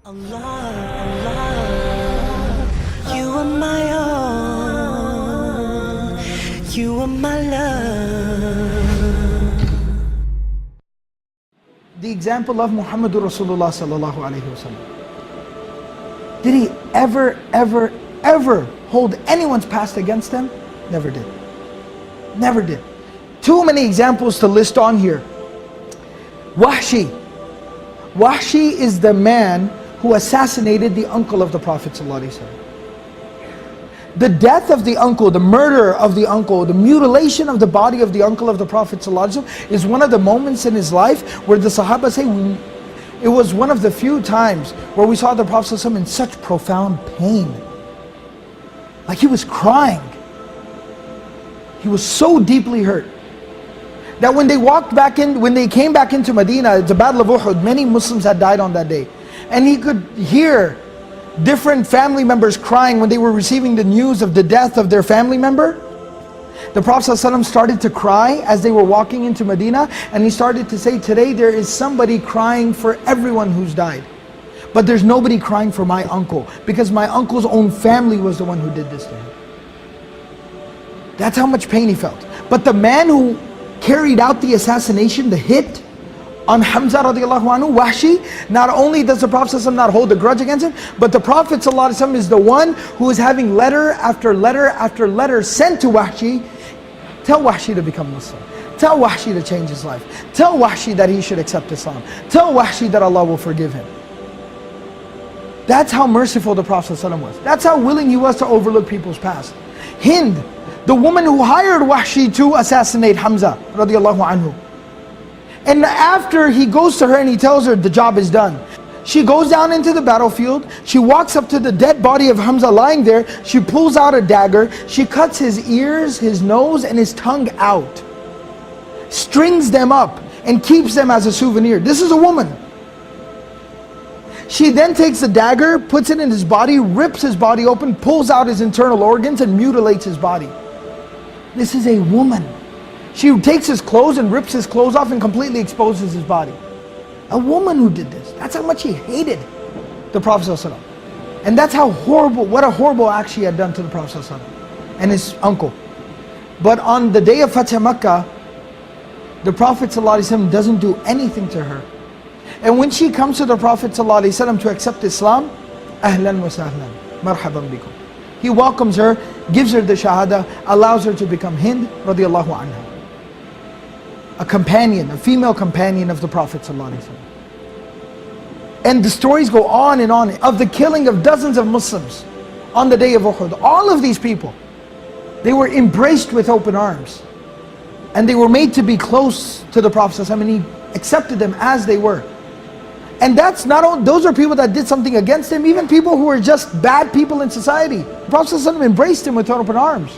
Allah, Allah, you are my own, you are my love. The example of Muhammadur Rasulullah sallallahu alayhi wasallam. Did he ever hold anyone's past against him? Never did. Never did. Too many examples to list on here. Wahshi. Wahshi is the man who assassinated the uncle of the Prophet ﷺ. The death of the uncle, the murder of the uncle, the mutilation of the body of the uncle of the Prophet ﷺ is one of the moments in his life where the Sahaba say, it was one of the few times where we saw the Prophet ﷺ in such profound pain. Like he was crying. He was so deeply hurt that when they came back into Medina, the Battle of Uhud, many Muslims had died on that day. And he could hear different family members crying when they were receiving the news of the death of their family member. The Prophet ﷺ started to cry as they were walking into Medina, and he started to say, today there is somebody crying for everyone who's died. But there's nobody crying for my uncle, because my uncle's own family was the one who did this to him. That's how much pain he felt. But the man who carried out the assassination, the hit on Hamza radiallahu anhu, Wahshi, not only does the Prophet ﷺ not hold a grudge against him, but the Prophet ﷺ is the one who is having letter after letter after letter sent to Wahshi. Tell Wahshi to become Muslim. Tell Wahshi to change his life. Tell Wahshi that he should accept Islam. Tell Wahshi that Allah will forgive him. That's how merciful the Prophet ﷺ was. That's how willing he was to overlook people's past. Hind, the woman who hired Wahshi to assassinate Hamza radiallahu anhu. And after he goes to her and he tells her the job is done, she goes down into the battlefield, she walks up to the dead body of Hamza lying there, she pulls out a dagger, she cuts his ears, his nose and his tongue out, strings them up and keeps them as a souvenir. This is a woman. She then takes the dagger, puts it in his body, rips his body open, pulls out his internal organs and mutilates his body. This is a woman. She takes his clothes and rips his clothes off and completely exposes his body. A woman who did this. That's how much he hated the Prophet ﷺ. And that's how horrible, what a horrible act she had done to the Prophet ﷺ and his uncle. But on the day of Fatih Makkah, the Prophet ﷺ doesn't do anything to her. And when she comes to the Prophet ﷺ to accept Islam, ahlan wa sahlan, marhaban bikum. He welcomes her, gives her the shahada, allows her to become Hind radiallahu anha. A companion, a female companion of the Prophet ﷺ. And the stories go on and on of the killing of dozens of Muslims on the day of Uhud. All of these people, they were embraced with open arms. And they were made to be close to the Prophet ﷺ, and he accepted them as they were. And that's not all, those are people that did something against him, even people who were just bad people in society. The Prophet ﷺ embraced him with open arms.